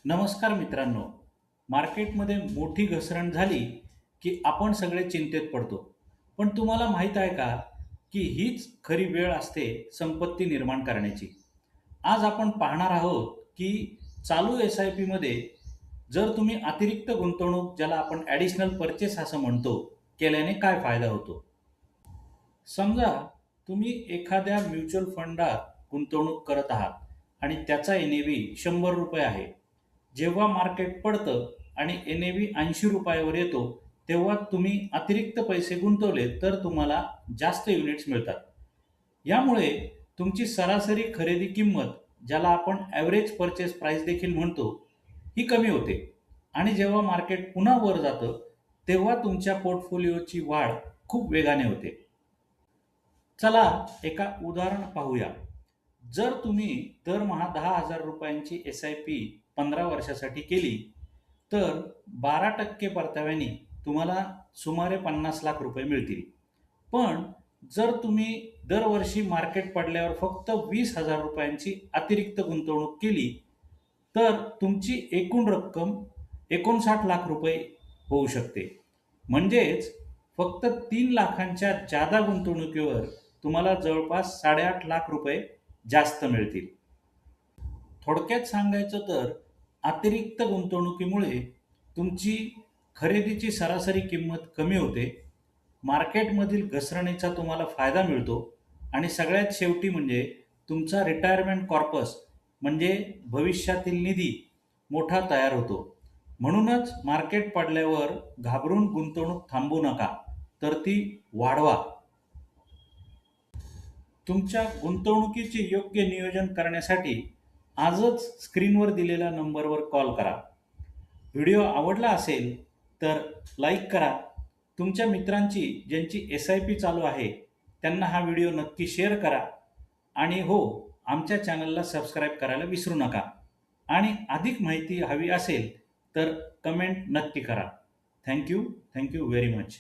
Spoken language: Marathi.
नमस्कार मित्रांनो. मार्केटमध्ये मोठी घसरण झाली, की आपण सगळे चिंतेत पडतो. पण तुम्हाला माहीत आहे का, की हीच खरी वेळ असते संपत्ती निर्माण करण्याची. आज आपण पाहणार आहोत, की चालू एस-आय-पीमध्ये जर तुम्ही अतिरिक्त गुंतवणूक ज्याला आपण ॲडिशनल पर्चेस असं म्हणतो, केल्याने काय फायदा होतो. समजा तुम्ही एखाद्या म्युच्युअल फंडात गुंतवणूक करत आहात आणि त्याचा एन-ए-व्ही ₹100 आहे. जेव्हा मार्केट पडतं आणि एन-ए-व्ही ₹80 वर येतो, तेव्हा तुम्ही अतिरिक्त पैसे गुंतवले तर तुम्हाला जास्त युनिट्स मिळतात. यामुळे तुमची सरासरी खरेदी किंमत, ज्याला आपण ॲव्हरेज पर्चेस प्राईस देखील म्हणतो, ही कमी होते आणि जेव्हा मार्केट पुन्हा वर जातं, तेव्हा तुमच्या पोर्टफोलिओची वाढ खूप वेगाने होते. चला एका उदाहरण पाहूया. जर तुम्ही दरमहा ₹10,000 एस-आय-पी 15 वर्षासाठी केली, तर 12% परताव्याने तुम्हाला सुमारे ₹50,00,000 मिळतील. पण जर तुम्ही दरवर्षी मार्केट पडल्यावर फक्त ₹20,000 अतिरिक्त गुंतवणूक केली, तर तुमची एकूण रक्कम ₹59,00,000 होऊ शकते. म्हणजेच फक्त 3,00,000च्या जादा गुंतवणुकीवर तुम्हाला जवळपास ₹8,50,000 जास्त मिळतील. थोडक्यात सांगायचं तर अतिरिक्त गुंतवणुकीमुळे तुमची खरेदीची सरासरी किंमत कमी होते, मार्केटमधील घसरणीचा तुम्हाला फायदा मिळतो आणि सगळ्यात शेवटी म्हणजे तुमचा रिटायरमेंट कॉर्पस म्हणजे भविष्यातील निधी मोठा तयार होतो. म्हणूनच मार्केट पडल्यावर घाबरून गुंतवणूक थांबवू नका, तर ती वाढवा. तुमच्या गुंतवणुकीचे योग्य नियोजन करण्यासाठी आजच स्क्रीनवर दिलेल्या नंबरवर कॉल करा. व्हिडिओ आवडला असेल तर लाईक करा. तुमच्या मित्रांची ज्यांची एस-आय-पी चालू आहे त्यांना हा व्हिडिओ नक्की शेअर करा आणि हो, आमच्या चॅनलला सबस्क्राईब करायला विसरू नका. आणि अधिक माहिती हवी असेल तर कमेंट नक्की करा. Thank you very much.